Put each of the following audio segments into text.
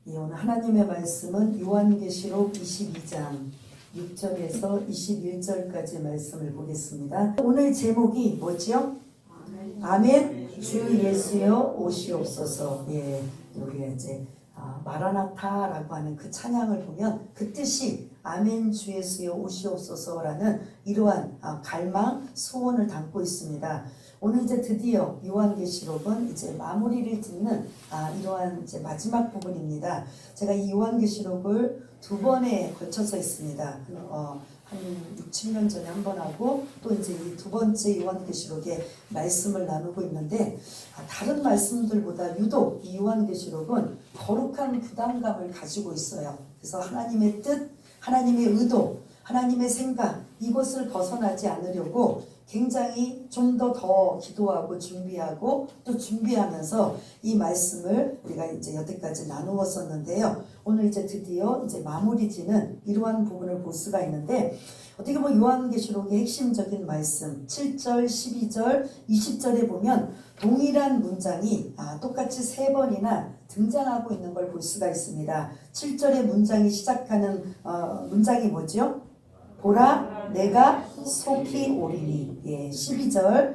오늘 하나님의 말씀은 요한계시록 22장 6절에서 21절까지 말씀을 보겠습니다. 오늘 제목이 뭐죠? 아멘. 주 예수여 오시옵소서. 우리가 이제 마라나타라고 하는 그 찬양을 보면 그 뜻이 아멘 주 예수여 오시옵소서라는 이러한 갈망, 소원을 담고 있습니다. 오늘 이제 드디어 요한계시록은 이제 마무리를 짓는 이러한 이제 마지막 부분입니다. 제가 이 요한계시록을 두 번에 걸쳐서 했습니다. 한 6, 7년 전에 한 번 하고 또 이제 이 두 번째 요한계시록의 말씀을 나누고 있는데 다른 말씀들보다 유독 이 요한계시록은 거룩한 부담감을 가지고 있어요. 그래서 하나님의 뜻, 하나님의 의도, 하나님의 생각 이것을 벗어나지 않으려고 굉장히 좀 더 기도하고 준비하고 또 준비하면서 이 말씀을 우리가 이제 여태까지 나누었었는데요. 오늘 이제 드디어 이제 마무리 지는 이러한 부분을 볼 수가 있는데 어떻게 보면 요한계시록의 핵심적인 말씀 7절, 12절, 20절에 보면 동일한 문장이 똑같이 3번이나 등장하고 있는 걸 볼 수가 있습니다. 7절의 문장이 시작하는 문장이 뭐죠? 보라 내가 속히 오리니. 12절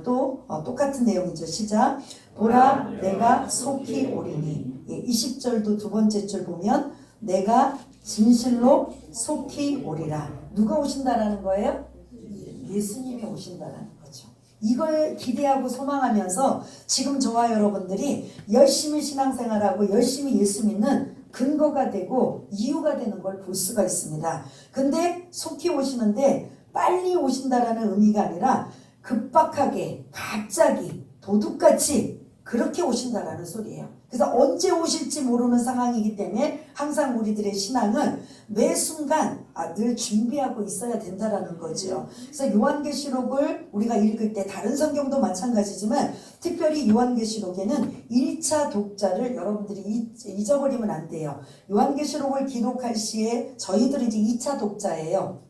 또 똑같은 내용이죠. 시작. 보라 내가 속히 오리니. 20절도 두 번째 줄 보면 내가 진실로 속히 오리라. 누가 오신다라는 거예요? 예수님이 오신다라는 거죠. 이걸 기대하고 소망하면서 지금 저와 여러분들이 열심히 신앙생활하고 열심히 예수 믿는 근거가 되고 이유가 되는 걸 볼 수가 있습니다. 근데 속히 오시는데 빨리 오신다라는 의미가 아니라 급박하게 갑자기 도둑같이 그렇게 오신다라는 소리예요. 그래서 언제 오실지 모르는 상황이기 때문에 항상 우리들의 신앙은 매 순간 늘 준비하고 있어야 된다라는 거죠. 그래서 요한계시록을 우리가 읽을 때 다른 성경도 마찬가지지만 특별히 요한계시록에는 1차 독자를 여러분들이 잊어버리면 안 돼요. 요한계시록을 기록할 시에 저희들이 이제 2차 독자예요.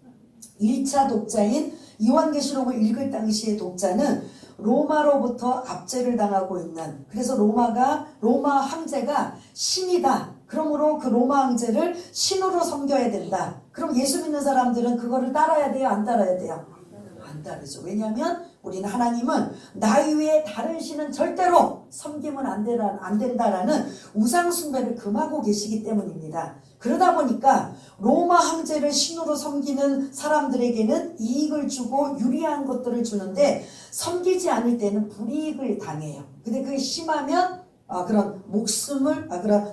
1차 독자인 요한계시록을 읽을 당시의 독자는 로마로부터 압제를 당하고 있는, 그래서 로마 황제가 신이다. 그러므로 그 로마 황제를 신으로 섬겨야 된다. 그럼 예수 믿는 사람들은 그거를 따라야 돼요? 안 따라야 돼요? 안 따르죠. 왜냐하면 우리는 하나님은 나 이외에 다른 신은 절대로 섬기면 안 된다라는 우상 숭배를 금하고 계시기 때문입니다. 그러다 보니까 로마 황제를 신으로 섬기는 사람들에게는 이익을 주고 유리한 것들을 주는데 섬기지 않을 때는 불이익을 당해요. 근데 그게 심하면 그런 목숨을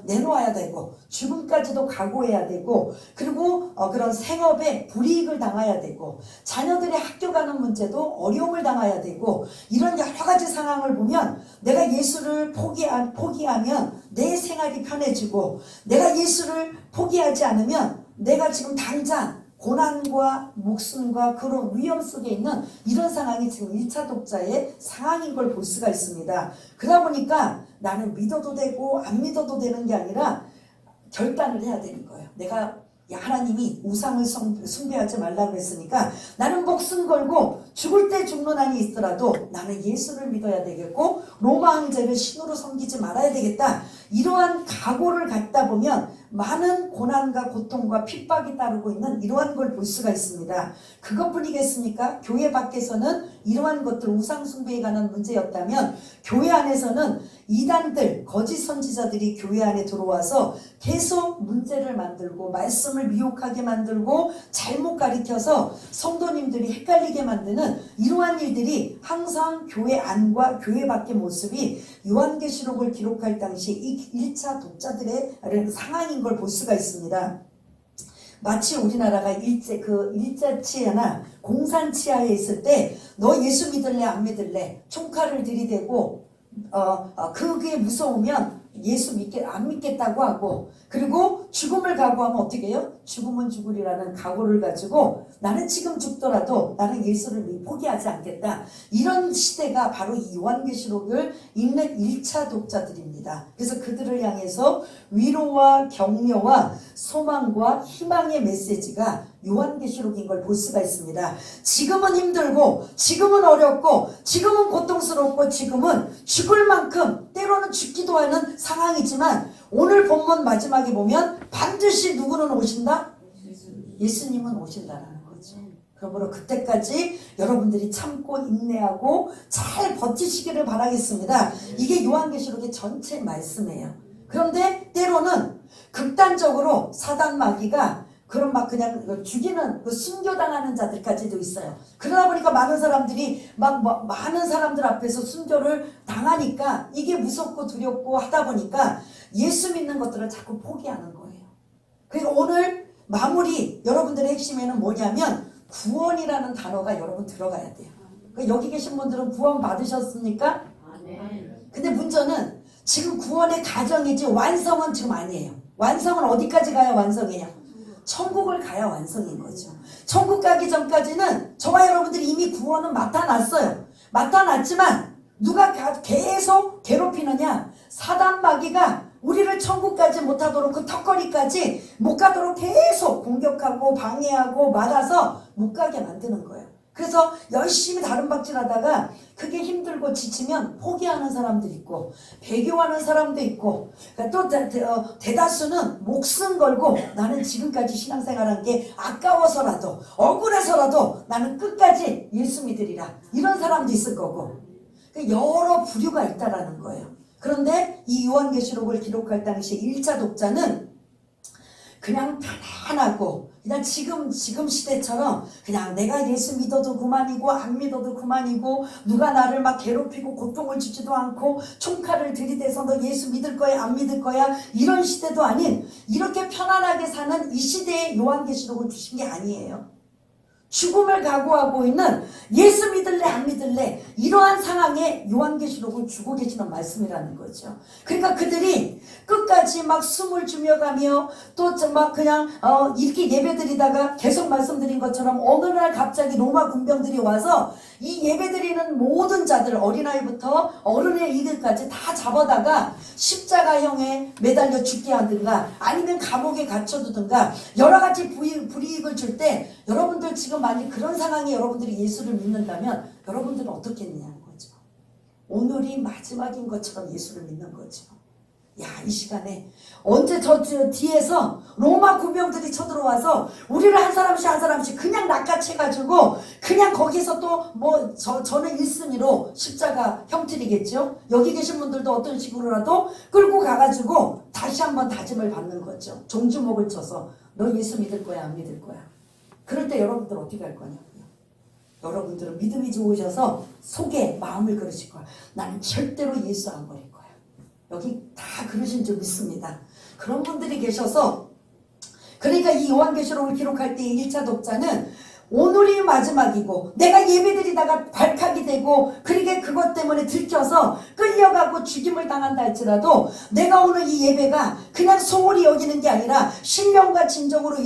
내놓아야 되고 죽음까지도 각오해야 되고 그리고 그런 생업에 불이익을 당해야 되고 자녀들이 학교 가는 문제도 어려움을 당해야 되고 이런 여러 가지 상황을 보면 내가 예수를 포기하면 내 생활이 편해지고 내가 예수를 포기하지 않으면 내가 지금 당장 고난과 목숨과 그런 위험 속에 있는 이런 상황이 지금 1차 독자의 상황인 걸 볼 수가 있습니다. 그러다 보니까 나는 믿어도 되고 안 믿어도 되는 게 아니라 결단을 해야 되는 거예요. 내가 하나님이 우상을 숭배하지 말라고 했으니까 나는 목숨 걸고 죽을 때 죽는 한이 있더라도 나는 예수를 믿어야 되겠고 로마 황제를 신으로 섬기지 말아야 되겠다. 이러한 각오를 갖다 보면 많은 고난과 고통과 핍박이 따르고 있는 이러한 걸 볼 수가 있습니다. 그것뿐이겠습니까? 교회 밖에서는 이러한 것들 우상 숭배에 관한 문제였다면 교회 안에서는 이단들, 거짓 선지자들이 교회 안에 들어와서 계속 문제를 만들고 말씀을 미혹하게 만들고 잘못 가르쳐서 성도님들이 헷갈리게 만드는 이러한 일들이 항상 교회 안과 교회 밖의 모습이 요한계시록을 기록할 당시 1차 독자들의 상황인 걸 볼 수가 있습니다. 마치 우리나라가 일자치하나 공산치하에 있을 때 너 예수 믿을래 안 믿을래 총칼을 들이대고 그게 무서우면 예수 안 믿겠다고 하고 그리고 죽음을 각오하면 어떻게 해요? 죽으면 죽으리라는 각오를 가지고 나는 지금 죽더라도 나는 예수를 포기하지 않겠다. 이런 시대가 바로 이 요한계시록을 읽는 1차 독자들입니다. 그래서 그들을 향해서 위로와 격려와 소망과 희망의 메시지가 요한계시록인 걸 볼 수가 있습니다. 지금은 힘들고 지금은 어렵고 지금은 고통스럽고 지금은 죽을 만큼 때로는 죽기도 하는 상황이지만 오늘 본문 마지막에 보면 반드시 누구는 오신다? 예수님은 오신다라는 거죠. 그러므로 그때까지 여러분들이 참고 인내하고 잘 버티시기를 바라겠습니다. 이게 요한계시록의 전체 말씀이에요. 그런데 때로는 극단적으로 사단 마귀가 그런 막 그냥 죽이는 순교당하는 자들까지도 있어요. 그러다 보니까 많은 사람들이 많은 사람들 앞에서 순교를 당하니까 이게 무섭고 두렵고 하다 보니까 예수 믿는 것들을 자꾸 포기하는 거예요. 그리고 오늘 마무리 여러분들의 핵심에는 뭐냐면 구원이라는 단어가 여러분 들어가야 돼요. 여기 계신 분들은 구원 받으셨습니까? 근데 문제는 지금 구원의 가정이지 완성은 지금 아니에요. 완성은 어디까지 가야 완성이에요? 천국을 가야 완성인 거죠. 천국 가기 전까지는 저와 여러분들이 이미 구원은 맡아놨어요. 맡아놨지만 누가 계속 괴롭히느냐? 사단 마귀가 우리를 천국 가지 못하도록 그 턱걸이까지 못 가도록 계속 공격하고 방해하고 막아서 못 가게 만드는 거예요. 그래서 열심히 다름박질하다가 그게 힘들고 지치면 포기하는 사람도 있고 배교하는 사람도 있고 또 대다수는 목숨 걸고 나는 지금까지 신앙생활한 게 아까워서라도 억울해서라도 나는 끝까지 예수 믿으리라 이런 사람도 있을 거고 여러 부류가 있다라는 거예요. 그런데 이 요한계시록을 기록할 당시 1차 독자는 그냥 편안하고 그냥 지금 시대처럼 그냥 내가 예수 믿어도 그만이고 안 믿어도 그만이고 누가 나를 막 괴롭히고 고통을 주지도 않고 총칼을 들이대서 너 예수 믿을 거야 안 믿을 거야 이런 시대도 아닌 이렇게 편안하게 사는 이 시대에 요한계시록을 주신 게 아니에요. 죽음을 각오하고 있는 예수 믿을래 안 믿을래 이러한 상황에 요한계시록을 주고 계시는 말씀이라는 거죠. 그러니까 그들이 끝까지 막 숨을 죽여가며 또 막 그냥 이렇게 예배드리다가 계속 말씀드린 것처럼 어느 날 갑자기 로마 군병들이 와서 이 예배드리는 모든 자들 어린아이부터 어른의 이들까지 다 잡아다가 십자가형에 매달려 죽게 하든가 아니면 감옥에 갇혀두든가 여러 가지 불이익을 줄 때 여러분들 지금 만약 그런 상황에 여러분들이 예수를 믿는다면 여러분들은 어떻게 했느냐는 거죠. 오늘이 마지막인 것처럼 예수를 믿는 거죠. 야, 이 시간에 언제 저 뒤에서 로마 군병들이 쳐들어와서 우리를 한 사람씩 그냥 낚아채가지고 그냥 거기서 또 저는 1순위로 십자가 형틀이겠죠. 여기 계신 분들도 어떤 식으로라도 끌고 가가지고 다시 한번 다짐을 받는 거죠. 종주목을 쳐서 너 예수 믿을 거야 안 믿을 거야. 그럴 때 여러분들 어떻게 할 거냐고요. 여러분들은 믿음이 좋으셔서 속에 마음을 그러실 거야. 나는 절대로 예수 안 버릴 거야. 여기 다 그러신 줄 믿습니다. 그런 분들이 계셔서 그러니까 이 요한계시록을 기록할 때 1차 독자는 오늘이 마지막이고 내가 예배드리다가 발칵이 되고 그러게 그것 때문에 들켜서 끌려가고 죽임을 당한다 할지라도 내가 오늘 이 예배가 그냥 소홀히 여기는 게 아니라 신령과 진정으로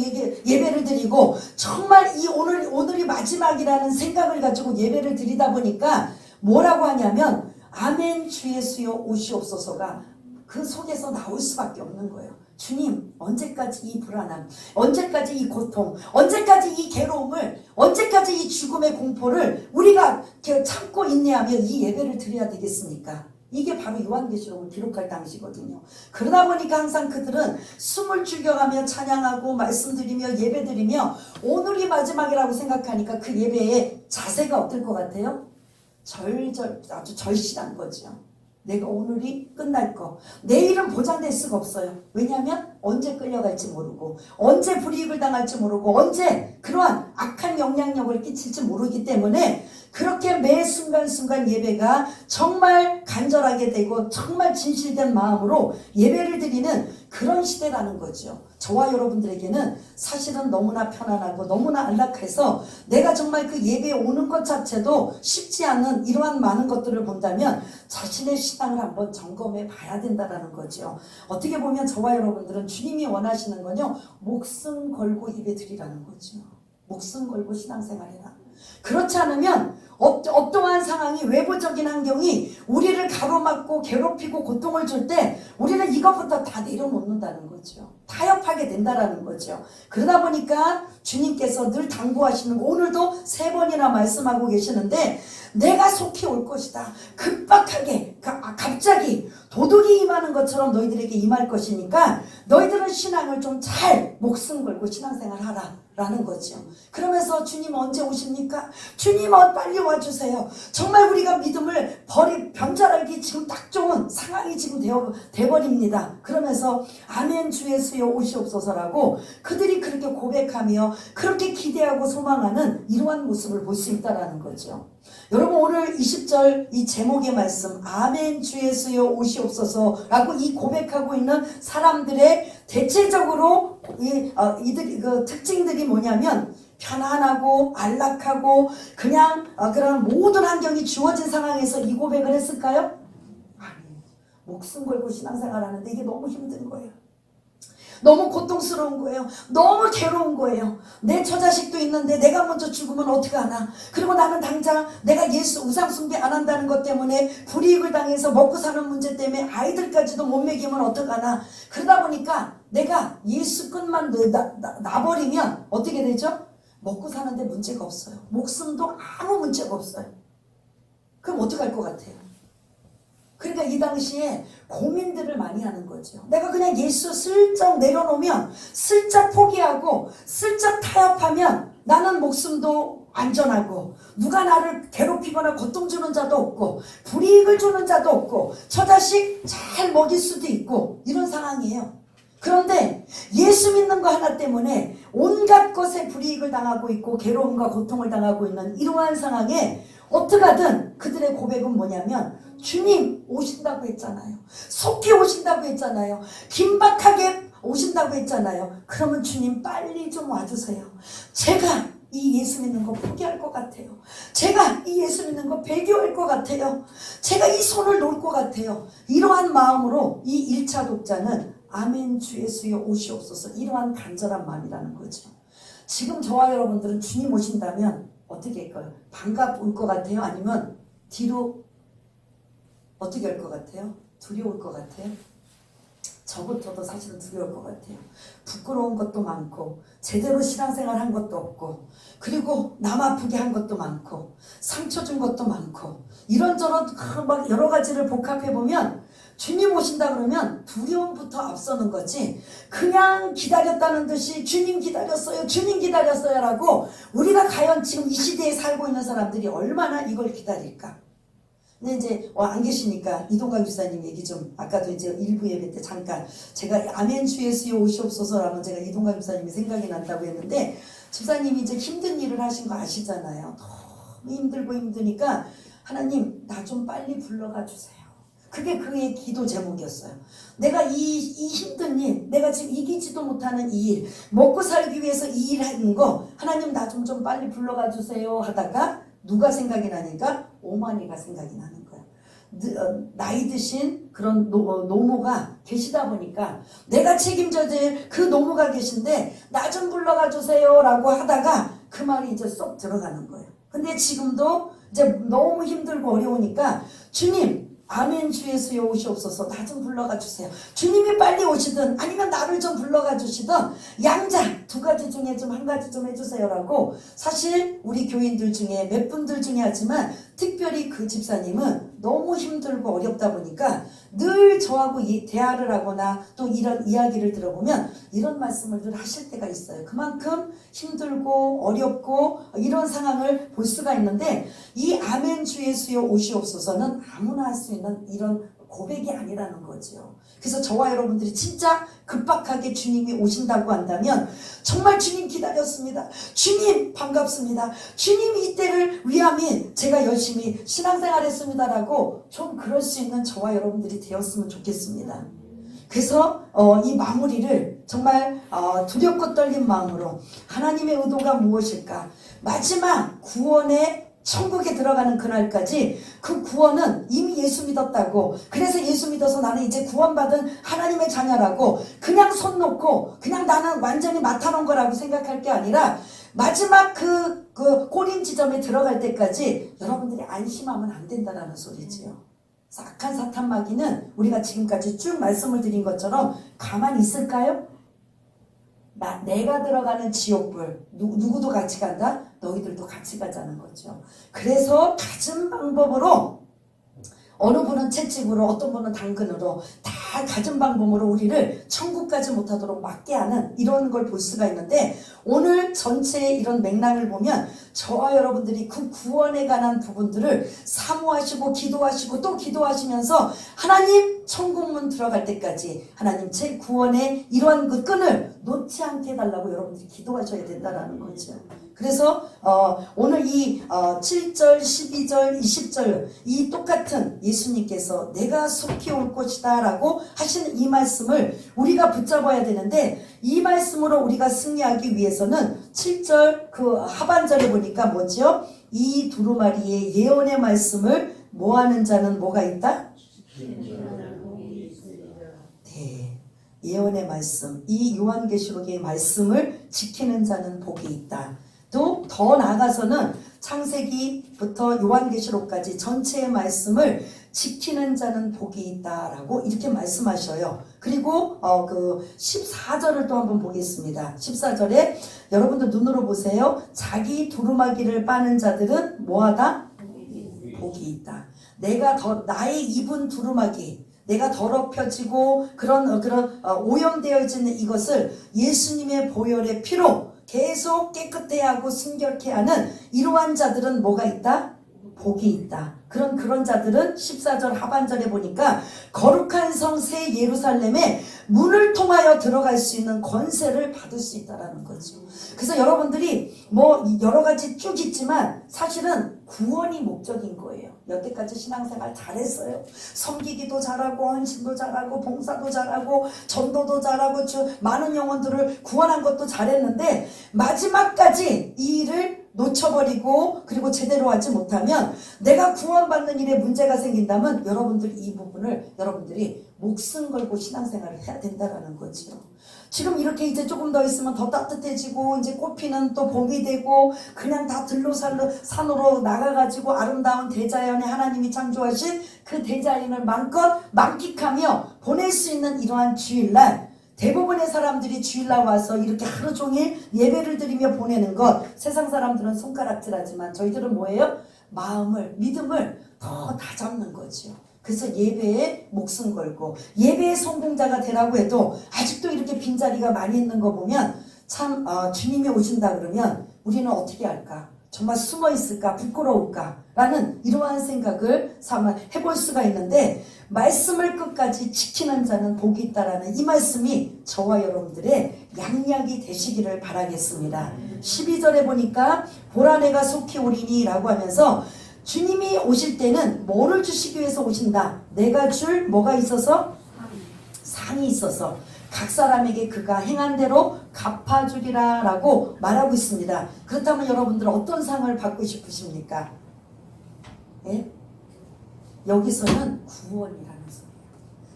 예배를 드리고 정말 이 오늘이 마지막이라는 생각을 가지고 예배를 드리다 보니까 뭐라고 하냐면 아멘 주 예수여 오시옵소서가 그 속에서 나올 수밖에 없는 거예요. 주님 언제까지 이 불안함, 언제까지 이 고통, 언제까지 이 괴로움을, 언제까지 이 죽음의 공포를 우리가 참고 인내하며 이 예배를 드려야 되겠습니까? 이게 바로 요한계시록을 기록할 당시거든요. 그러다 보니까 항상 그들은 숨을 죽여가며 찬양하고 말씀드리며 예배드리며 오늘이 마지막이라고 생각하니까 그 예배의 자세가 어떨 것 같아요? 아주 절실한 거죠. 내가 오늘이 끝날 거. 내일은 보장될 수가 없어요. 왜냐하면 언제 끌려갈지 모르고 언제 불이익을 당할지 모르고 언제 그러한 악한 영향력을 끼칠지 모르기 때문에 그렇게 매 순간순간 예배가 정말 간절하게 되고 정말 진실된 마음으로 예배를 드리는 그런 시대라는 거죠. 저와 여러분들에게는 사실은 너무나 편안하고 너무나 안락해서 내가 정말 그 예배에 오는 것 자체도 쉽지 않은 이러한 많은 것들을 본다면 자신의 신앙을 한번 점검해 봐야 된다는 거죠. 어떻게 보면 저와 여러분들은 주님이 원하시는 건요 목숨 걸고 예배 드리라는 거죠. 목숨 걸고 신앙생활해라. 그렇지 않으면 어떠한 상황이, 외부적인 환경이 우리를 가로막고 괴롭히고 고통을 줄 때 우리는 이것부터 다 내려놓는다는 거죠. 타협하게 된다라는 거죠. 그러다 보니까 주님께서 늘 당부하시는 거, 오늘도 3번이나 말씀하고 계시는데, 내가 속히 올 것이다. 급박하게 갑자기 도둑이 임하는 것처럼 너희들에게 임할 것이니까 너희들은 신앙을 좀 잘 목숨 걸고 신앙생활 하라 라는 거죠. 그러면서 주님 언제 오십니까? 주님 빨리 와주세요. 정말 우리가 믿음을 변절하기 지금 딱 좋은 상황이 지금 돼버립니다. 그러면서 아멘 주 예수여 오시옵소서라고 그들이 그렇게 고백하며 그렇게 기대하고 소망하는 이러한 모습을 볼 수 있다는 거죠. 여러분, 오늘 20절 이 제목의 말씀, 아멘 주 예수여 오시옵소서라고 이 고백하고 있는 사람들의 대체적으로 이들 그 특징들이 뭐냐면, 편안하고 안락하고 그냥 그런 모든 환경이 주어진 상황에서 이 고백을 했을까요? 아니에요. 목숨 걸고 신앙생활 하는데 이게 너무 힘든 거예요. 너무 고통스러운 거예요. 너무 괴로운 거예요. 내 처자식도 있는데 내가 먼저 죽으면 어떡하나. 그리고 나는 당장 내가 예수 우상숭배 안 한다는 것 때문에 불이익을 당해서 먹고 사는 문제 때문에 아이들까지도 못 먹이면 어떡하나. 그러다 보니까 내가 예수 끝만 놔버리면 어떻게 되죠? 먹고 사는데 문제가 없어요. 목숨도 아무 문제가 없어요. 그럼 어떡할 것 같아요? 그러니까 이 당시에 고민들을 많이 하는 거죠. 내가 그냥 예수 슬쩍 내려놓으면, 슬쩍 포기하고 슬쩍 타협하면 나는 목숨도 안전하고 누가 나를 괴롭히거나 고통 주는 자도 없고 불이익을 주는 자도 없고 처자식 잘 먹일 수도 있고 이런 상황이에요. 그런데 예수 믿는 거 하나 때문에 온갖 것에 불이익을 당하고 있고 괴로움과 고통을 당하고 있는 이러한 상황에 어떡하든 그들의 고백은 뭐냐면, 주님 오신다고 했잖아요. 속히 오신다고 했잖아요. 긴박하게 오신다고 했잖아요. 그러면 주님 빨리 좀 와주세요. 제가 이 예수 믿는 거 포기할 것 같아요. 제가 이 예수 믿는 거 배교할 것 같아요. 제가 이 손을 놓을 것 같아요. 이러한 마음으로 이 1차 독자는 아멘 주 예수여 오시옵소서, 이러한 간절한 마음이라는 거죠. 지금 저와 여러분들은 주님 오신다면 어떻게 할까요? 반갑을 것 같아요? 아니면 뒤로 어떻게 할 것 같아요? 두려울 것 같아요? 저부터도 사실은 두려울 것 같아요. 부끄러운 것도 많고 제대로 신앙생활 한 것도 없고 그리고 남 아프게 한 것도 많고 상처 준 것도 많고 이런저런 막 여러 가지를 복합해보면 주님 오신다 그러면 두려움부터 앞서는 거지, 그냥 기다렸다는 듯이 주님 기다렸어요, 주님 기다렸어요 라고 우리가 과연 지금 이 시대에 살고 있는 사람들이 얼마나 이걸 기다릴까. 근데 이제 안 계시니까 이동강 집사님 얘기 좀, 아까도 이제 일부 예배 때 잠깐 제가 아멘 주 예수여 오시옵소서라면 제가 이동강 집사님이 생각이 난다고 했는데, 집사님이 이제 힘든 일을 하신 거 아시잖아요. 너무 힘들고 힘드니까 하나님 나 좀 빨리 불러가 주세요. 그게 그의 기도 제목이었어요. 내가 이 힘든 일, 내가 지금 이기지도 못하는 이 일, 먹고 살기 위해서 이 일 하는 거 하나님 나 좀 빨리 불러가 주세요 하다가 누가 생각이 나니까 오마니가 생각이 나는 거야. 나이 드신 그런 노모가 계시다 보니까 내가 책임져야 될 그 노모가 계신데 나 좀 불러가 주세요 라고 하다가 그 말이 이제 쏙 들어가는 거예요. 근데 지금도 이제 너무 힘들고 어려우니까 주님 아멘 주 예수여 오시옵소서, 나 좀 불러가 주세요. 주님이 빨리 오시든 아니면 나를 좀 불러가 주시든 양자 두 가지 중에 좀 한 가지 좀 해주세요라고, 사실 우리 교인들 중에 몇 분들 중에 하지만 특별히 그 집사님은 너무 힘들고 어렵다 보니까 늘 저하고 대화를 하거나 또 이런 이야기를 들어보면 이런 말씀을 늘 하실 때가 있어요. 그만큼 힘들고 어렵고 이런 상황을 볼 수가 있는데, 이 아멘 주 예수여 오시옵소서는 아무나 할 수 있는 이런 고백이 아니라는 거죠. 그래서 저와 여러분들이 진짜 급박하게 주님이 오신다고 한다면 정말 주님 기다렸습니다, 주님 반갑습니다, 주님 이때를 위함이 제가 열심히 신앙생활 했습니다라고 좀 그럴 수 있는 저와 여러분들이 되었으면 좋겠습니다. 그래서 이 마무리를 정말 두렵고 떨린 마음으로 하나님의 의도가 무엇일까, 마지막 구원의 천국에 들어가는 그날까지 그 구원은 이미 예수 믿었다고, 그래서 예수 믿어서 나는 이제 구원받은 하나님의 자녀라고 그냥 손 놓고 그냥 나는 완전히 맡아놓은 거라고 생각할 게 아니라 마지막 그 꼬린 지점에 들어갈 때까지 여러분들이 안심하면 안 된다라는 소리지요. 악한 사탄 마귀는 우리가 지금까지 쭉 말씀을 드린 것처럼 가만히 있을까요? 내가 들어가는 지옥불 누구도 같이 간다? 너희들도 같이 가자는 거죠. 그래서 갖은 방법으로 어느 분은 채찍으로 어떤 분은 당근으로 다 갖은 방법으로 우리를 천국 가지 못하도록 막게 하는 이런 걸 볼 수가 있는데 오늘 전체의 이런 맥락을 보면 저와 여러분들이 그 구원에 관한 부분들을 사모하시고 기도하시고 또 기도하시면서 하나님 천국문 들어갈 때까지 하나님 제 구원의 이러한 그 끈을 놓지 않게 해달라고 여러분들이 기도하셔야 된다는 거죠. 그래서 오늘 이 7절, 12절, 20절 이 똑같은 예수님께서 내가 속히 올 것이다 라고 하시는 이 말씀을 우리가 붙잡아야 되는데 이 말씀으로 우리가 승리하기 위해서는 7절 그 하반절에 보니까 뭐죠? 이 두루마리의 예언의 말씀을 뭐하는 자는 뭐가 있다? 네, 예언의 말씀 이 요한계시록의 말씀을 지키는 자는 복이 있다. 또 더 나아가서는 창세기부터 요한계시록까지 전체의 말씀을 지키는 자는 복이 있다라고 이렇게 말씀하셔요. 그리고 그 14절을 또 한번 보겠습니다. 14절에 여러분들 눈으로 보세요. 자기 두루마기를 빠는 자들은 뭐하다? 복이 있다. 내가 나의 입은 두루마기 내가 더럽혀지고 그런 오염되어지는 이것을 예수님의 보혈의 피로 계속 깨끗해 하고 순결케 하는 이러한 자들은 뭐가 있다? 복이 있다. 그런 자들은 14절 하반절에 보니까 거룩한 성 새 예루살렘에 문을 통하여 들어갈 수 있는 권세를 받을 수 있다라는 거죠. 그래서 여러분들이 뭐 여러 가지 쭉 있지만 사실은 구원이 목적인 거예요. 여태까지 신앙생활 잘했어요. 섬기기도 잘하고 헌신도 잘하고 봉사도 잘하고 전도도 잘하고 많은 영혼들을 구원한 것도 잘했는데 마지막까지 이 일을 놓쳐버리고 그리고 제대로 하지 못하면 내가 구원받는 일에 문제가 생긴다면 여러분들이 이 부분을 여러분들이 목숨 걸고 신앙생활을 해야 된다라는 거죠. 지금 이렇게 이제 조금 더 있으면 더 따뜻해지고 이제 꽃피는 또 봄이 되고 그냥 다 들로 산으로 나가가지고 아름다운 대자연에 하나님이 창조하신 그 대자연을 마음껏 만끽하며 보낼 수 있는 이러한 주일날 대부분의 사람들이 주일날 와서 이렇게 하루 종일 예배를 드리며 보내는 것 세상 사람들은 손가락질하지만 저희들은 뭐예요? 마음을 믿음을 더 다잡는 거죠. 그래서 예배에 목숨 걸고 예배의 성공자가 되라고 해도 아직도 이렇게 빈자리가 많이 있는 거 보면 참 주님이 오신다 그러면 우리는 어떻게 할까? 정말 숨어 있을까? 부끄러울까? 라는 이러한 생각을 해볼 수가 있는데 말씀을 끝까지 지키는 자는 복이 있다라는 이 말씀이 저와 여러분들의 양약이 되시기를 바라겠습니다. 12절에 보니까 보라 내가 속히 오리니 라고 하면서 주님이 오실 때는 뭐를 주시기 위해서 오신다? 내가 줄 뭐가 있어서? 상이 있어서 각 사람에게 그가 행한 대로 갚아주리라 라고 말하고 있습니다. 그렇다면 여러분들은 어떤 상을 받고 싶으십니까? 예? 여기서는 구원이라는 소리예요.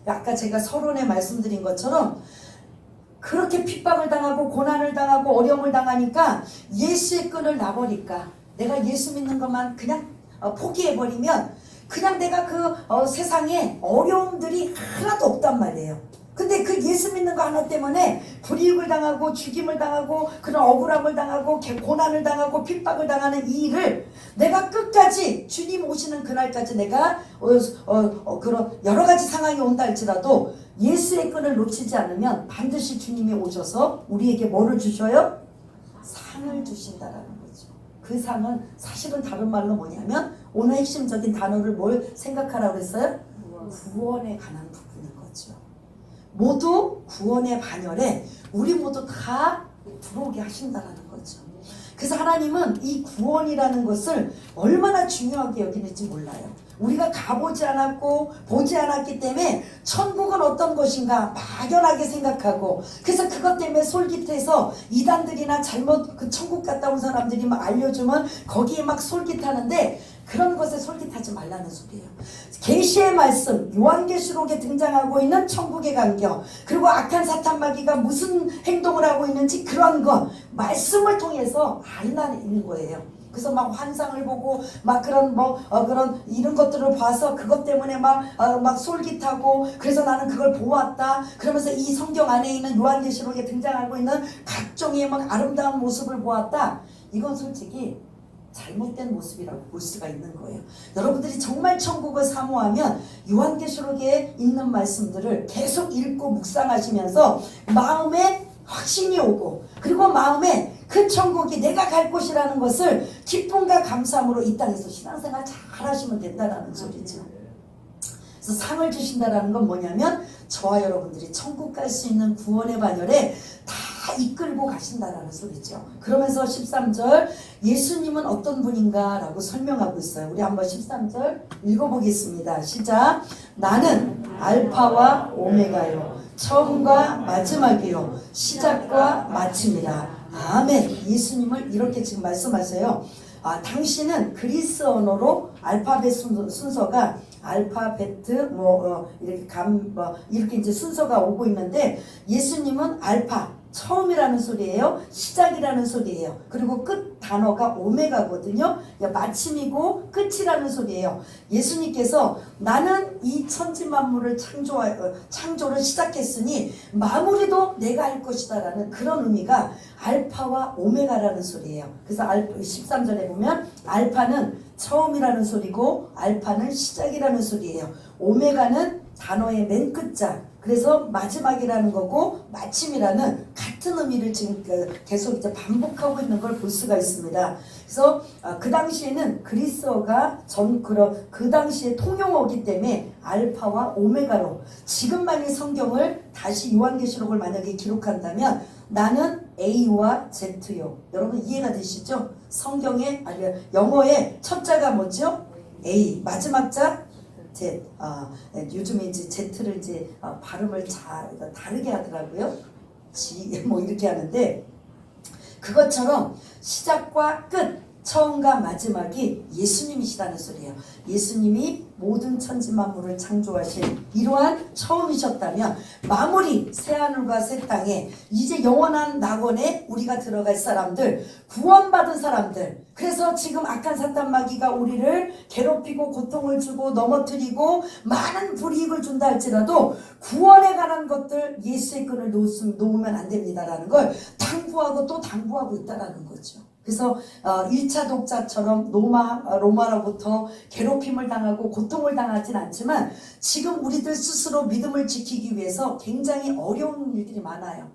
아까 제가 서론에 말씀드린 것처럼 그렇게 핍박을 당하고 고난을 당하고 어려움을 당하니까 예수의 끈을 놔버릴까? 내가 예수 믿는 것만 그냥 포기해버리면 그냥 내가 그 세상에 어려움들이 하나도 없단 말이에요. 근데 그 예수 믿는 거 하나 때문에 불이익을 당하고 죽임을 당하고 그런 억울함을 당하고 고난을 당하고 핍박을 당하는 이 일을 내가 끝까지 주님 오시는 그날까지 내가 그런 여러 가지 상황이 온다 할지라도 예수의 끈을 놓치지 않으면 반드시 주님이 오셔서 우리에게 뭐를 주셔요? 상을 주신다라는 거죠. 그 상은 사실은 다른 말로 뭐냐면 오늘 핵심적인 단어를 뭘 생각하라고 했어요? 구원에 관한 부분인 거죠. 모두 구원의 반열에 우리 모두 다 들어오게 하신다라는 거죠. 그래서 하나님은 이 구원이라는 것을 얼마나 중요하게 여기는지 몰라요. 우리가 가보지 않았고 보지 않았기 때문에 천국은 어떤 것인가 막연하게 생각하고 그래서 그것 때문에 솔깃해서 이단들이나 잘못 그 천국 갔다 온 사람들이 막 알려주면 거기에 막 솔깃하는데 그런 것에 솔깃하지 말라는 소리예요. 계시의 말씀, 요한계시록에 등장하고 있는 천국의 광경, 그리고 악한 사탄 마귀가 무슨 행동을 하고 있는지 그런 것 말씀을 통해서 알라는 거예요. 그래서 막 환상을 보고 막 그런 그런 이런 것들을 봐서 그것 때문에 막 솔깃하고 그래서 나는 그걸 보았다. 그러면서 이 성경 안에 있는 요한계시록에 등장하고 있는 각종의 막 아름다운 모습을 보았다. 이건 솔직히 잘못된 모습이라고 볼 수가 있는 거예요. 여러분들이 정말 천국을 사모하면 요한계시록에 있는 말씀들을 계속 읽고 묵상하시면서 마음에 확신이 오고 그리고 마음에 그 천국이 내가 갈 곳이라는 것을 기쁨과 감사함으로 이 땅에서 신앙생활 잘 하시면 된다는 소리죠. 그래서 상을 주신다는 건 뭐냐면 저와 여러분들이 천국 갈 수 있는 구원의 반열에 다 이끌고 가신다는 소리죠. 그러면서 13절 예수님은 어떤 분인가 라고 설명하고 있어요. 우리 한번 13절 읽어보겠습니다. 시작. 나는 알파와 오메가요 처음과 마지막이요 시작과 마침이라. 아멘. 예수님을 이렇게 지금 말씀하세요. 당신은 그리스 언어로 알파벳 순서가 알파베트 이렇게 이제 순서가 오고 있는데 예수님은 알파 처음이라는 소리예요. 시작이라는 소리예요. 그리고 끝 단어가 오메가거든요. 마침이고 끝이라는 소리예요. 예수님께서 나는 이 천지 만물을 창조를 시작했으니 마무리도 내가 할 것이다 라는 그런 의미가 알파와 오메가라는 소리예요. 그래서 13절에 보면 알파는 처음이라는 소리고 알파는 시작이라는 소리예요. 오메가는 단어의 맨 끝자 그래서 마지막이라는 거고 마침이라는 같은 의미를 지금 계속 이제 반복하고 있는 걸 볼 수가 있습니다. 그래서 그 당시에는 그리스어가 그 당시에 통용어기 때문에 알파와 오메가로 지금 만일 성경을 다시 요한계시록을 만약에 기록한다면 나는 A와 Z요. 여러분 이해가 되시죠? 성경의 영어의 첫 자가 뭐죠? A, 마지막 자 Z. 요즘에 이제 Z를 이제 발음을 다르게 하더라고요. G 이렇게 하는데 그것처럼 시작과 끝, 처음과 마지막이 예수님이시라는 소리예요. 예수님이 모든 천지 만물을 창조하신 이러한 처음이셨다면 마무리 새하늘과 새 땅에 이제 영원한 낙원에 우리가 들어갈 사람들, 구원받은 사람들, 그래서 지금 악한 사탄 마귀가 우리를 괴롭히고 고통을 주고 넘어뜨리고 많은 불이익을 준다 할지라도 구원에 관한 것들 예수의 끈을 놓으면 안 됩니다라는 걸 당부하고 또 당부하고 있다라는 거죠. 그래서 1차 독자처럼 로마로부터 괴롭힘을 당하고 고통을 당하진 않지만 지금 우리들 스스로 믿음을 지키기 위해서 굉장히 어려운 일들이 많아요.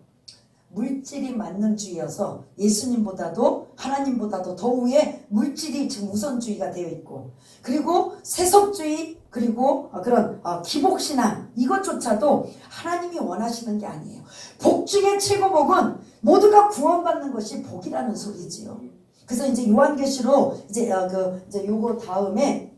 물질이 만능주의여서 예수님보다도 하나님보다도 더 위에 물질이 지금 우선주의가 되어 있고 그리고 세속주의 그리고 그런 기복신앙 이것조차도 하나님이 원하시는 게 아니에요. 복 중에 최고복은 모두가 구원받는 것이 복이라는 소리지요. 그래서 이제 요한계시록 이제 요거 다음에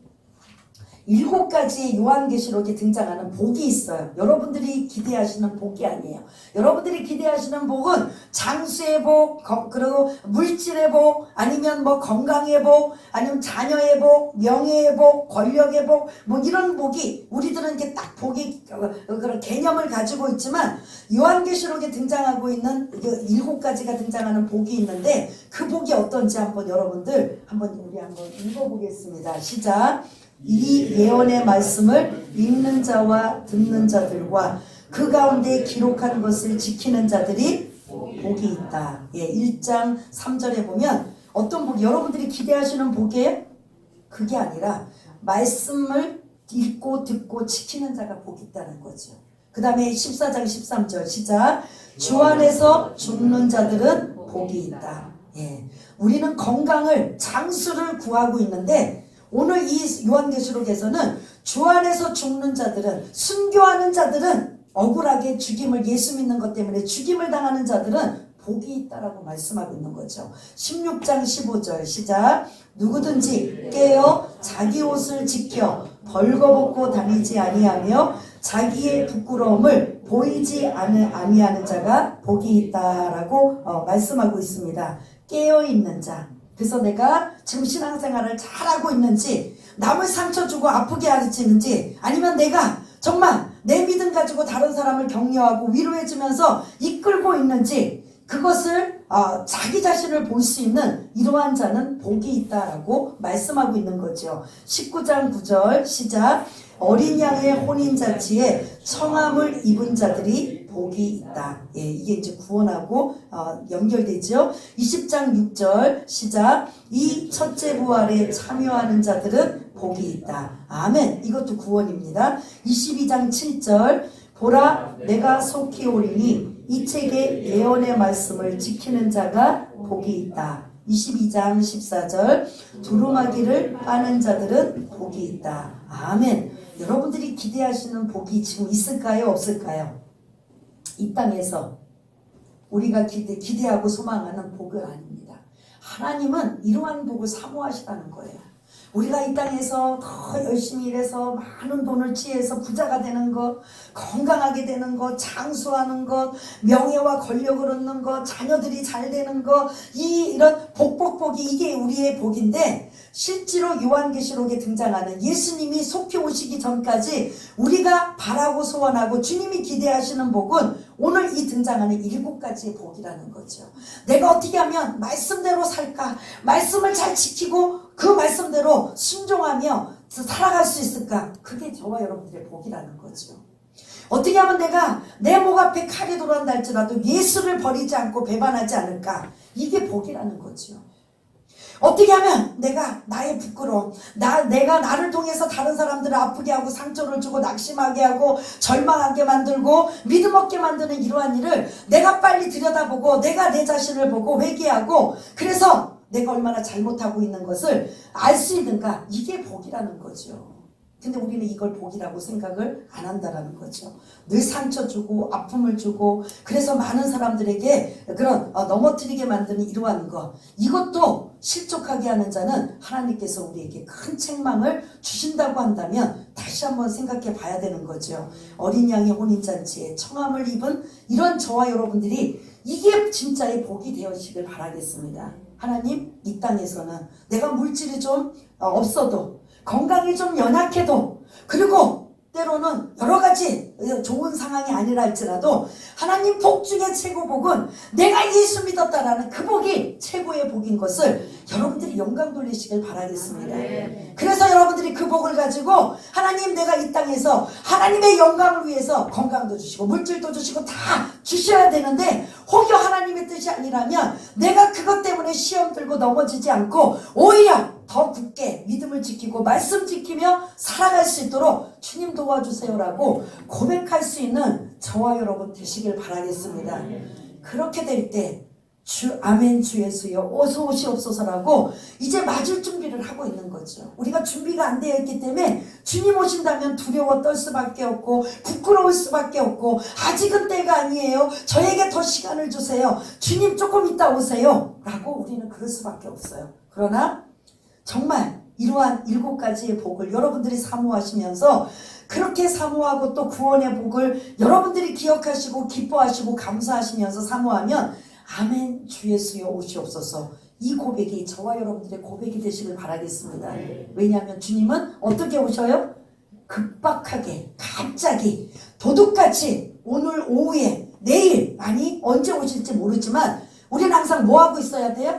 7가지의 요한계시록에 등장하는 복이 있어요. 여러분들이 기대하시는 복이 아니에요. 여러분들이 기대하시는 복은 장수의 복, 그리고 물질의 복, 아니면 건강의 복, 아니면 자녀의 복, 명예의 복, 권력의 복, 이런 복이 우리들은 이렇게 딱 복이 그런 개념을 가지고 있지만 요한계시록에 등장하고 있는 7가지가 등장하는 복이 있는데 그 복이 어떤지 여러분들 우리 한번 읽어보겠습니다. 시작. 이 예언의 말씀을 읽는 자와 듣는 자들과 그 가운데 기록한 것을 지키는 자들이 복이 있다. 1장 3절에 보면 어떤 복, 여러분들이 기대하시는 복이에요? 그게 아니라 말씀을 읽고 듣고 지키는 자가 복이 있다는 거죠. 그 다음에 14장 13절 시작. 주 안에서 죽는 자들은 복이 있다. 우리는 건강을 장수를 구하고 있는데 오늘 이 요한계시록에서는 주 안에서 죽는 자들은 순교하는 자들은 억울하게 죽임을 예수 믿는 것 때문에 죽임을 당하는 자들은 복이 있다라고 말씀하고 있는 거죠. 16장 15절 시작. 누구든지 깨어 자기 옷을 지켜 벌거벗고 다니지 아니하며 자기의 부끄러움을 보이지 아니하는 자가 복이 있다라고 말씀하고 있습니다. 깨어있는 자. 그래서 내가 지금 신앙생활을 잘하고 있는지 남을 상처 주고 아프게 하지는지 아니면 내가 정말 내 믿음 가지고 다른 사람을 격려하고 위로해주면서 이끌고 있는지 그것을 자기 자신을 볼 수 있는 이러한 자는 복이 있다라고 말씀하고 있는 거죠. 19장 9절 시작. 어린 양의 혼인잔치에 청함을 입은 자들이 복이 있다. 예, 이게 이제 구원하고 연결되죠. 20장 6절 시작. 이 첫째 부활에 참여하는 자들은 복이 있다. 아멘. 이것도 구원입니다. 22장 7절 보라 내가 속히 오리니 이 책의 예언의 말씀을 지키는 자가 복이 있다. 22장 14절 두루마기를 빠는 자들은 복이 있다. 아멘. 여러분들이 기대하시는 복이 지금 있을까요? 없을까요? 이 땅에서 우리가 기대하고 소망하는 복은 아닙니다. 하나님은 이러한 복을 사모하시다는 거예요. 우리가 이 땅에서 더 열심히 일해서 많은 돈을 취해서 부자가 되는 것, 건강하게 되는 것, 장수하는 것, 명예와 권력을 얻는 것, 자녀들이 잘 되는 것, 이런 복이 이게 우리의 복인데 실제로 요한계시록에 등장하는 예수님이 속히 오시기 전까지 우리가 바라고 소원하고 주님이 기대하시는 복은 오늘 이 등장하는 7가지의 복이라는 거죠. 내가 어떻게 하면 말씀대로 살까? 말씀을 잘 지키고 그 말씀대로 순종하며 살아갈 수 있을까? 그게 저와 여러분들의 복이라는 거죠. 어떻게 하면 내가 내 목 앞에 칼이 돌아온다 할지라도 예수를 버리지 않고 배반하지 않을까? 이게 복이라는 거죠. 어떻게 하면 내가 나의 부끄러움, 내가 나를 통해서 다른 사람들을 아프게 하고 상처를 주고 낙심하게 하고 절망하게 만들고 믿음 없게 만드는 이러한 일을 내가 빨리 들여다보고 내가 내 자신을 보고 회개하고 그래서 내가 얼마나 잘못하고 있는 것을 알 수 있는가? 이게 복이라는 거죠. 근데 우리는 이걸 복이라고 생각을 안 한다라는 거죠. 늘 상처 주고 아픔을 주고 그래서 많은 사람들에게 그런 넘어뜨리게 만드는 이러한 것, 이것도 실족하게 하는 자는 하나님께서 우리에게 큰 책망을 주신다고 한다면 다시 한번 생각해 봐야 되는 거죠. 어린 양의 혼인잔치에 청함을 입은 이런 저와 여러분들이 이게 진짜의 복이 되어지길 바라겠습니다. 하나님, 이 땅에서는 내가 물질이 좀 없어도 건강이 좀 연약해도 그리고 때로는 여러 가지 좋은 상황이 아니라 할지라도 하나님 복 중에 최고 복은 내가 예수 믿었다라는 그 복이 최고의 복인 것을 여러분들이 영광 돌리시길 바라겠습니다. 그래서 여러분들이 그 복을 가지고 하나님 내가 이 땅에서 하나님의 영광을 위해서 건강도 주시고 물질도 주시고 다 주셔야 되는데 혹여 하나님의 뜻이 아니라면 내가 그것 때문에 시험 들고 넘어지지 않고 오히려 더 굳게 믿음을 지키고 말씀 지키며 살아갈 수 있도록 주님 도와주세요라고 고백할 수 있는 저와 여러분 되시길 바라겠습니다. 그렇게 될 때 아멘 주 예수여 어서 오시옵소서라고 이제 맞을 준비를 하고 있는 거죠. 우리가 준비가 안 되어 있기 때문에 주님 오신다면 두려워 떨 수밖에 없고 부끄러울 수밖에 없고 아직은 때가 아니에요. 저에게 더 시간을 주세요. 주님 조금 이따 오세요 라고 우리는 그럴 수밖에 없어요. 그러나 정말 이러한 7가지의 복을 여러분들이 사모하시면서 그렇게 사모하고 또 구원의 복을 여러분들이 기억하시고 기뻐하시고 감사하시면서 사모하면 아멘 주 예수여 오시옵소서 이 고백이 저와 여러분들의 고백이 되시길 바라겠습니다. 왜냐하면 주님은 어떻게 오셔요? 급박하게 갑자기 도둑같이 오늘 오후에 내일 아니 언제 오실지 모르지만 우리는 항상 뭐하고 있어야 돼요?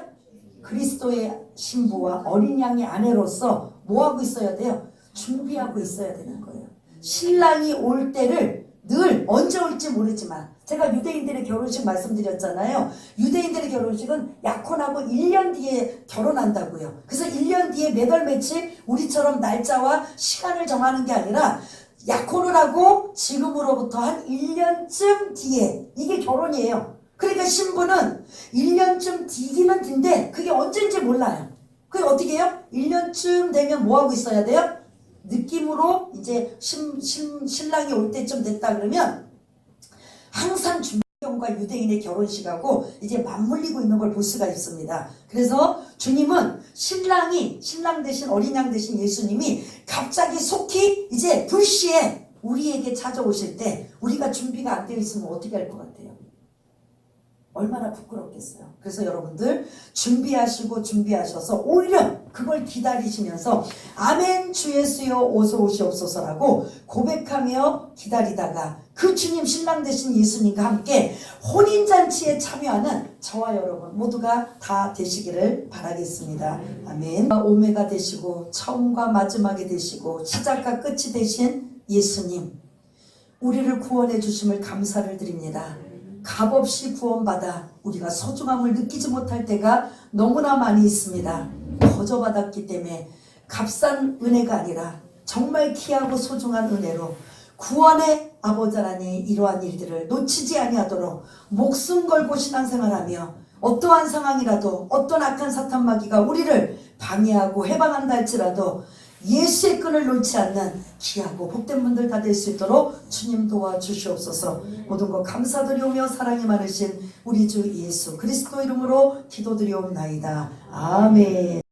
그리스도의 신부와 어린 양의 아내로서 뭐하고 있어야 돼요? 준비하고 있어야 되는 거예요. 신랑이 올 때를 늘 언제 올지 모르지만 제가 유대인들의 결혼식 말씀드렸잖아요. 유대인들의 결혼식은 약혼하고 1년 뒤에 결혼한다고요. 그래서 1년 뒤에 몇 월 며칠 우리처럼 날짜와 시간을 정하는 게 아니라 약혼을 하고 지금으로부터 한 1년쯤 뒤에 이게 결혼이에요. 그러니까 신부는 1년쯤 뒤기는 뒤인데 그게 언제인지 몰라요. 그게 어떻게 해요? 1년쯤 되면 뭐하고 있어야 돼요? 느낌으로 이제 신랑이 올 때쯤 됐다 그러면 항상 주님과 유대인의 결혼식하고 이제 맞물리고 있는 걸 볼 수가 있습니다. 그래서 주님은 신랑 대신 어린 양 대신 예수님이 갑자기 속히 이제 불시에 우리에게 찾아오실 때 우리가 준비가 안 되어 있으면 어떻게 할 것 같아요? 얼마나 부끄럽겠어요. 그래서 여러분들 준비하셔서 오히려 그걸 기다리시면서 아멘 주 예수여 어서 오시옵소서라고 고백하며 기다리다가 그 주님 신랑 되신 예수님과 함께 혼인잔치에 참여하는 저와 여러분 모두가 다 되시기를 바라겠습니다. 아멘. 오메가 되시고 처음과 마지막이 되시고 시작과 끝이 되신 예수님, 우리를 구원해 주심을 감사를 드립니다. 값없이 구원받아 우리가 소중함을 느끼지 못할 때가 너무나 많이 있습니다. 거저받았기 때문에 값싼 은혜가 아니라 정말 귀하고 소중한 은혜로 구원의 아버지 하나님 이러한 일들을 놓치지 아니하도록 목숨 걸고 신앙생활하며 어떠한 상황이라도 어떤 악한 사탄 마귀가 우리를 방해하고 해방한다 할지라도 예수의 끈을 놓지 않는 귀하고 복된 분들 다 될 수 있도록 주님 도와주시옵소서. 모든 것 감사드리오며 사랑이 많으신 우리 주 예수 그리스도 이름으로 기도드리옵나이다. 아멘.